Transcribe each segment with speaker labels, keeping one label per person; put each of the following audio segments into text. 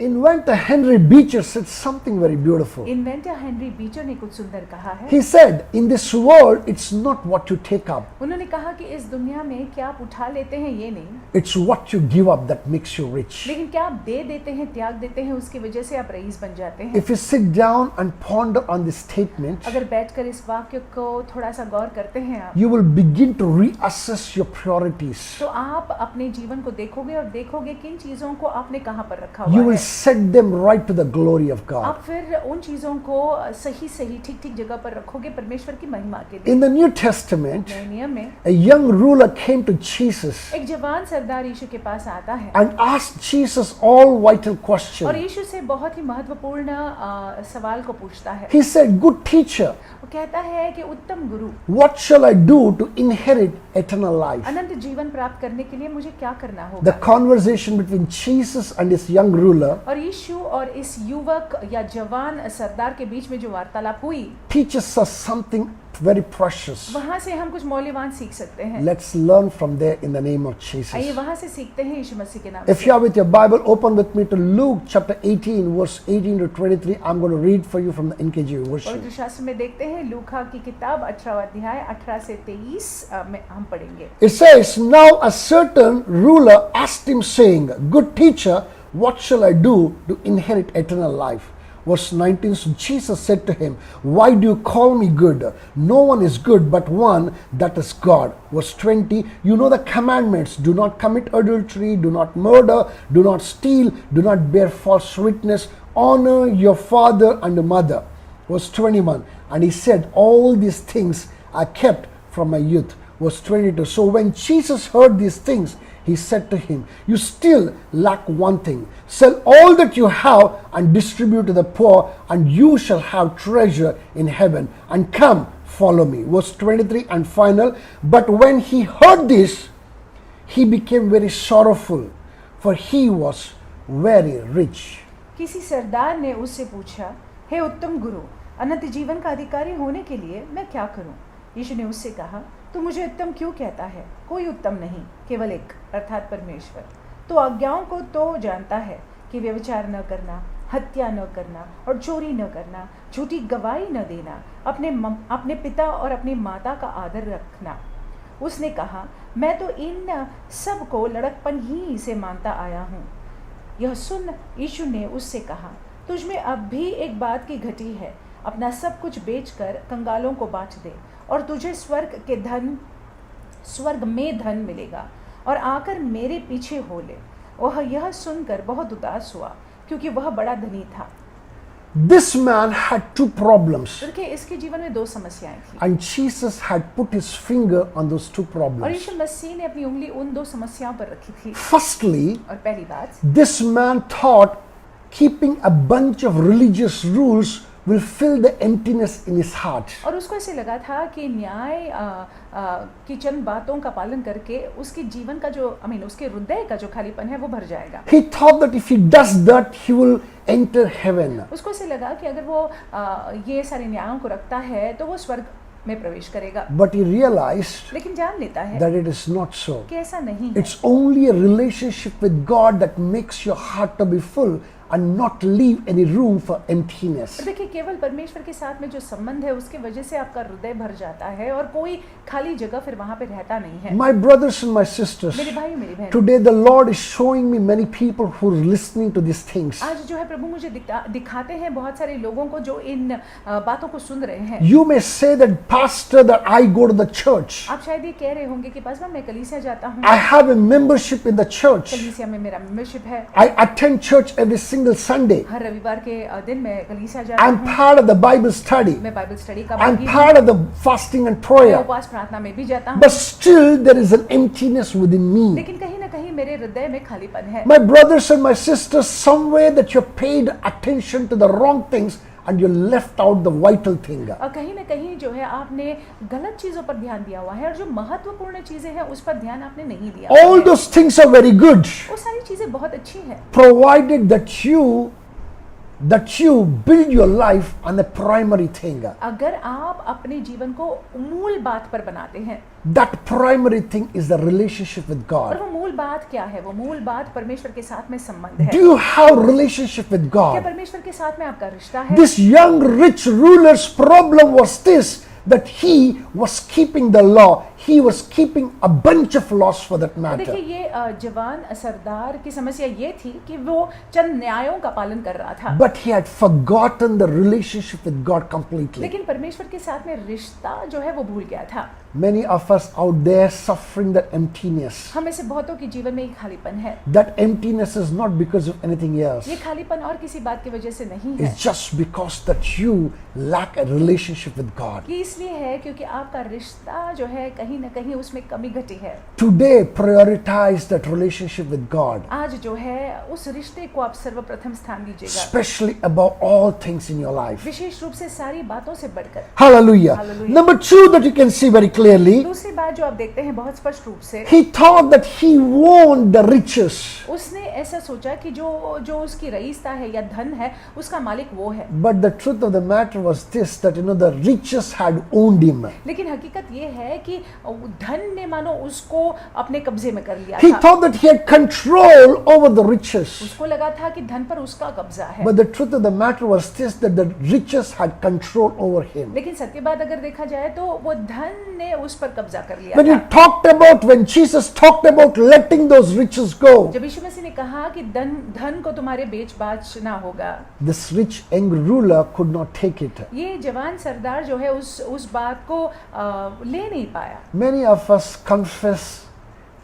Speaker 1: Inventor Henry Beecher said something very beautiful.
Speaker 2: Inventor Henry Beecher ने कुछ सुंदर कहा है।
Speaker 1: He said, in this world, it's not what you take up.
Speaker 2: उन्होंने कहा कि इस दुनिया में क्या आप उठा लेते हैं ये नहीं,
Speaker 1: It's what you give up that makes you rich.
Speaker 2: लेकिन क्या आप दे देते हैं, त्याग देते हैं, उसकी वजह से आप रईस बन जाते हैं।
Speaker 1: If you sit down and ponder on this statement,
Speaker 2: अगर बैठकर इस वाक्य को थोड़ा सा गौर करते हैं आप,
Speaker 1: you will begin to reassess your priorities.
Speaker 2: तो आप अपने जीवन को देखोगे और देखोगे किन चीजों को आपने कहाँ पर रखा
Speaker 1: You
Speaker 2: हुआ
Speaker 1: will
Speaker 2: है।
Speaker 1: set them right to the glory of God.
Speaker 2: आप फिर उन चीजों को सही सही ठीक ठीक जगह पर रखोगे परमेश्वर की महिमा के लिए।
Speaker 1: In the New Testament,
Speaker 2: नए नियम में
Speaker 1: a young ruler came to Jesus
Speaker 2: एक जवान सरदार यीशु के पास आता है
Speaker 1: and asked Jesus all vital
Speaker 2: और
Speaker 1: questions.
Speaker 2: यीशु से बहुत ही महत्वपूर्ण सवाल को पूछता है।
Speaker 1: He said, "Good teacher,
Speaker 2: वो कहता है कि उत्तम गुरु,
Speaker 1: what shall I do to inherit eternal life?"
Speaker 2: अनंत जीवन प्राप्त करने के लिए मुझे क्या करना
Speaker 1: The
Speaker 2: होगा।
Speaker 1: conversation between Jesus and this young ruler
Speaker 2: और यीशु और इस युवक या जवान सरदार के बीच में जो वार्तालाप हुई,
Speaker 1: teaches us something very precious.
Speaker 2: वहां से हम कुछ मौल्यवान सीख सकते हैं।
Speaker 1: Let's learn from there in the name of
Speaker 2: आइए
Speaker 1: Jesus.
Speaker 2: वहां से सीखते हैं यीशु मसीह के नाम
Speaker 1: If
Speaker 2: से।
Speaker 1: you are with your Bible, open with me to Luke chapter 18, verse 18 to 23. I'm going to read for you from the NKJ version.
Speaker 2: पवित्र शास्त्र में देखते हैं लूका की किताब 18वां अध्याय 18 से 23 में हम पढ़ेंगे।
Speaker 1: It says, "Now a certain ruler asked him, saying, Good teacher, what shall I do to inherit eternal life?" Verse 19, so Jesus said to him, "Why do you call me good? No one is good but one, that is God." Verse 20, "You know the commandments: do not commit adultery, do not murder, do not steal, do not bear false witness, honor your father and mother." Verse 21, and he said, "All these things I kept from my youth." Verse 22, so when Jesus heard these things, he said to him, "You still lack one thing. Sell all that you have and distribute to the poor, and you shall have treasure in heaven. And come, follow me." Verse 23 and final, "But when he heard this, he became very sorrowful, for he was very rich."
Speaker 2: किसी सरदार ने उससे पूछा, हे उत्तम गुरु, अनंत जीवन का अधिकारी होने के लिए मैं क्या करूं? यीशु ने उससे कहा, तू मुझे उत्तम क्यों कहता है? कोई उत्तम नहीं, केवल एक, अर्थात परमेश्वर। तो आज्ञाओं को तो जानता है कि व्यभिचार न करना, हत्या न करना और चोरी न करना, झूठी गवाही न देना, अपने पिता और अपनी माता का आदर रखना। उसने कहा, मैं तो इन सब को लड़कपन ही से मानता आया हूँ। यह सुन यीशु ने उससे कहा, तुझ में अब भी एक बात की घटी है, अपना सब कुछ बेचकर कंगालों को बांट दे और तुझे स्वर्ग में धन मिलेगा, और आकर मेरे पीछे हो ले। वह यह सुनकर बहुत उदास हुआ, क्योंकि वह बड़ा धनी था।
Speaker 1: This man had two problems,
Speaker 2: देखिए, इसके जीवन में दो समस्याएं थी,
Speaker 1: and Jesus had put his finger on those two
Speaker 2: और
Speaker 1: problems.
Speaker 2: यीशु मसीह ने अपनी उंगली उन दो समस्याओं पर रखी थी।
Speaker 1: Firstly,
Speaker 2: और पहली बात,
Speaker 1: this man thought keeping a bunch of religious rules will fill the emptiness in his heart.
Speaker 2: और उसको ऐसे लगा था कि न्याय की चंद बातों का पालन करके उसके जीवन का जो उसके हृदय का जो खालीपन है वो भर जाएगा।
Speaker 1: He thought that if he does that, he will enter heaven.
Speaker 2: उसको ऐसे लगा कि अगर वो ये सारे न्यायों को रखता है तो वो स्वर्ग में प्रवेश करेगा।
Speaker 1: But he realized
Speaker 2: लेकिन जान लेता है
Speaker 1: that it is not so.
Speaker 2: कि ऐसा नहीं है।
Speaker 1: It's only a relationship with God that makes your heart to be full and not leave any room for emptiness.
Speaker 2: देखिए, केवल परमेश्वर के साथ में जो संबंध है उसकी वजह से आपका हृदय भर जाता है और कोई खाली जगह फिर वहां पे रहता नहीं है।
Speaker 1: My brothers and my sisters,
Speaker 2: मेरे भाई मेरी बहन,
Speaker 1: today the Lord is showing me many people who are listening to these things.
Speaker 2: आज जो है प्रभु मुझे दिखाते हैं बहुत सारे लोगों को जो इन बातों को सुन रहे हैं।
Speaker 1: You may say that, Pastor, that I go to the church.
Speaker 2: आप शायद ये कह रहे होंगे कि पास मैं कलीसिया जाता हूँ,
Speaker 1: I have a membership in the church.
Speaker 2: कलीसिया में मेरा मेंबरशिप है,
Speaker 1: I attend church every single Sunday.
Speaker 2: हर रविवार के दिन मैं कलीसिया जाता
Speaker 1: I'm
Speaker 2: हूँ,
Speaker 1: part of the Bible study.
Speaker 2: मैं बाइबल स्टडी का
Speaker 1: I'm
Speaker 2: भागी हूँ,
Speaker 1: part of the fasting and
Speaker 2: मैं
Speaker 1: prayer.
Speaker 2: उपवास प्रार्थना में भी जाता हूँ,
Speaker 1: But still there is an emptiness within me.
Speaker 2: लेकिन कहीं ना कहीं मेरे हृदय में खालीपन है।
Speaker 1: My brothers and my sisters, somewhere that you paid attention to the wrong things and you left out the vital thing.
Speaker 2: और कहीं ना कहीं जो है आपने गलत चीजों पर ध्यान दिया हुआ है और जो महत्वपूर्ण चीजें हैं उस पर ध्यान आपने नहीं दिया।
Speaker 1: All those things are very good,
Speaker 2: वो सारी चीजें बहुत अच्छी हैं,
Speaker 1: provided that you that you build your life on a primary thing.
Speaker 2: अगर आप अपने जीवन को मूल बात पर बनाते हैं,
Speaker 1: That primary thing is the relationship with
Speaker 2: और
Speaker 1: God.
Speaker 2: वो मूल बात क्या है? वो मूल बात परमेश्वर के साथ में संबंध है।
Speaker 1: Do you have relationship with
Speaker 2: क्या
Speaker 1: God?
Speaker 2: परमेश्वर के साथ में आपका रिश्ता है?
Speaker 1: This young rich ruler's problem was this, that he was keeping the law. He was keeping a bunch of laws for that matter.
Speaker 2: देखिए, ये जवान सरदार की समस्या ये थी कि वो चंद न्यायों का पालन कर रहा था,
Speaker 1: But he had forgotten the relationship with God completely.
Speaker 2: लेकिन परमेश्वर के साथ में रिश्ता जो है वो भूल गया था।
Speaker 1: Many of us out there suffering that emptiness.
Speaker 2: हम में से बहुतों के जीवन में एक खालीपन है।
Speaker 1: That emptiness is not because of anything else.
Speaker 2: ये खालीपन और किसी बात की वजह से नहीं है,
Speaker 1: It's just because that you lack a relationship with God.
Speaker 2: ये इसलिए है क्योंकि आपका रिश्ता जो है कहीं न कहीं उसमें कमी घटी है।
Speaker 1: Today, prioritize that relationship with God,
Speaker 2: आज जो है उस रिश्ते को आप सर्वप्रथम स्थान दीजिएगा,
Speaker 1: especially above all things in your life.
Speaker 2: विशेष रूप से सारी बातों से बढ़कर।
Speaker 1: Hallelujah.
Speaker 2: Hallelujah.
Speaker 1: Number two that you can see very clearly,
Speaker 2: दूसरी बात जो आप देखते हैं बहुत स्पष्ट रूप से,
Speaker 1: he thought that he owned the riches.
Speaker 2: उसने ऐसा सोचा कि जो उसकी रईसता है या धन है उसका मालिक वो है,
Speaker 1: But the truth of the matter was this, that the riches had owned him.
Speaker 2: लेकिन हकीकत ये है कि धन ने मानो उसको अपने कब्जे में कर लिया
Speaker 1: He
Speaker 2: था।
Speaker 1: thought that he had control over the riches.
Speaker 2: उसको लगा था कि धन पर उसका कब्जा है,
Speaker 1: But the truth of the matter was this, that the riches had control over him.
Speaker 2: लेकिन सत्य बात अगर देखा जाए तो वो धन ने उस पर कब्जा कर लिया
Speaker 1: When
Speaker 2: था।
Speaker 1: when Jesus talked about letting those riches go,
Speaker 2: जब यीशु मसीह ने कहा कि धन को तुम्हारे बेच बाचना होगा,
Speaker 1: this rich young ruler could not take it.
Speaker 2: ये जवान सरदार जो है उस बात को ले नहीं पाया।
Speaker 1: Many of us confess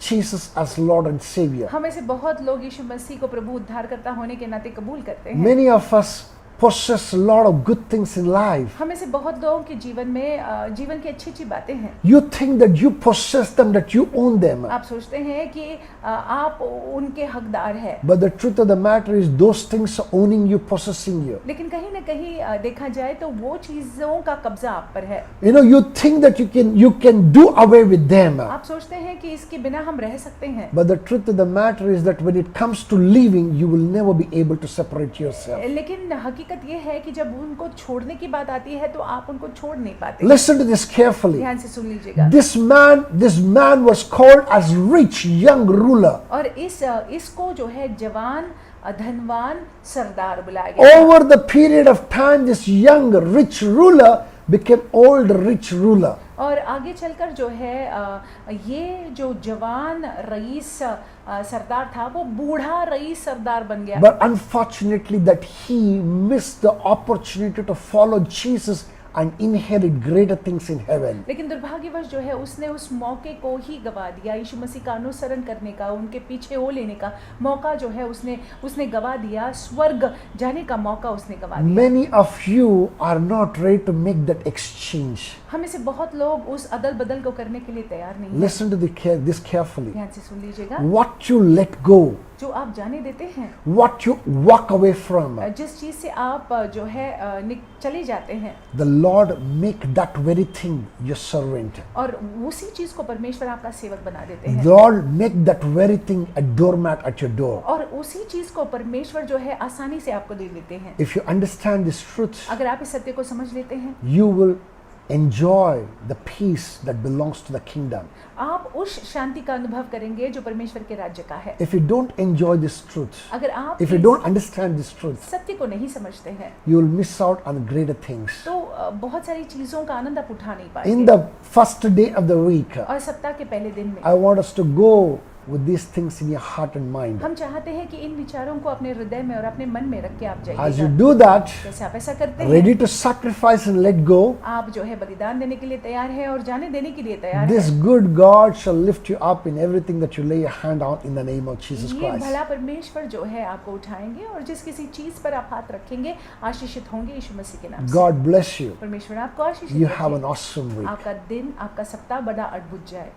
Speaker 1: Jesus as Lord and Savior.
Speaker 2: हमें से बहुत लोग यीशु मसीह को प्रभु उद्धारकर्ता होने के नाते कबूल करते हैं।
Speaker 1: Many of us possess a lot of good things in life.
Speaker 2: हमें से बहुत लोगों के जीवन में जीवन की अच्छी बातें हैं।
Speaker 1: You think that you possess them, that you own them.
Speaker 2: आप सोचते हैं कि आप उनके हकदार हैं,
Speaker 1: But the truth of the matter is those things are owning you, possessing you.
Speaker 2: लेकिन कहीं न कहीं देखा जाए तो वो चीजों का कब्जा आप पर है।
Speaker 1: You think that you can do away with them.
Speaker 2: आप सोचते हैं कि इसके बिना हम रह सकते हैं,
Speaker 1: But the truth of the matter is that when it comes to living, you will never be able to separate yourself.
Speaker 2: लेकिन हकीकत ये है कि जब उनको छोड़ने की बात आती है तो आप उनको छोड़ नहीं पाते।
Speaker 1: Listen to this carefully.
Speaker 2: ध्यान से सुन लीजिएगा।
Speaker 1: This man was called as rich young ruler.
Speaker 2: और इसको जो है जवान धनवान सरदार बुलाया गया।
Speaker 1: Over the period of time, this young rich ruler became old rich ruler.
Speaker 2: और आगे चलकर जो है ये जो जवान रईस सरदार था वो बूढ़ा रईस सरदार बन गया।
Speaker 1: But unfortunately that he missed the opportunity to follow Jesus and inherit greater things in heaven.
Speaker 2: लेकिन दुर्भाग्यवश जो है उसने उस मौके को ही गवा दिया, यीशु मसीह का अनुसरण करने का, उनके पीछे हो लेने का मौका जो है उसने गवा दिया, स्वर्ग जाने का मौका उसने गवा दिया।
Speaker 1: Many of you are not ready to make that exchange.
Speaker 2: हमें से बहुत लोग उस अदल बदल को करने के लिए तैयार नहीं हैं।
Speaker 1: Listen to this carefully.
Speaker 2: ध्यान से सुन लीजिएगा।
Speaker 1: What you let go,
Speaker 2: जो आप जाने देते हैं,
Speaker 1: what you walk away from,
Speaker 2: जिस चीज से आप जो है चले जाते हैं,
Speaker 1: the Lord make that very thing your servant.
Speaker 2: और उसी चीज को परमेश्वर आपका सेवक बना देते हैं।
Speaker 1: The Lord make that very thing a doormat at your door.
Speaker 2: और उसी चीज को परमेश्वर जो है आसानी से आपको दे देते हैं।
Speaker 1: If you understand this truth,
Speaker 2: अगर आप इस सत्य को समझ लेते हैं,
Speaker 1: you will enjoy the peace that belongs to the kingdom.
Speaker 2: आप उस शांति का अनुभव करेंगे जो परमेश्वर के राज्य का है।
Speaker 1: If you don't enjoy this truth,
Speaker 2: अगर आप
Speaker 1: if you
Speaker 2: इस
Speaker 1: don't understand this truth,
Speaker 2: सत्य को नहीं समझते हैं
Speaker 1: you will miss out on greater things.
Speaker 2: तो बहुत सारी चीजों का आनंद आप उठा नहीं
Speaker 1: In
Speaker 2: पाएंगे।
Speaker 1: the first day of the week,
Speaker 2: और सप्ताह के पहले दिन में
Speaker 1: I want us to go with these things in your heart and mind.
Speaker 2: हम चाहते हैं कि इन विचारों को अपने हृदय में और अपने मन में रख के आप
Speaker 1: As you
Speaker 2: जाइएगा।
Speaker 1: do that,
Speaker 2: जैसे आप ऐसा करते हैं,
Speaker 1: ready to sacrifice and let go,
Speaker 2: आप जो है बलिदान देने के लिए तैयार हैं और जाने देने के लिए तैयार हैं।
Speaker 1: this good God shall lift you up in everything that you lay your hand on in the name of Jesus
Speaker 2: ये
Speaker 1: Christ.
Speaker 2: भला परमेश्वर जो है आपको उठाएंगे और जिस किसी चीज पर आप हाथ रखेंगे आशीषित होंगे यीशु मसीह के नाम से।
Speaker 1: God bless you.
Speaker 2: परमेश्वर आपको आशीषित
Speaker 1: You have
Speaker 2: रखे।
Speaker 1: an awesome week.
Speaker 2: आपका दिन, आपका सप्ताह बड़ा अद्भुत जाए।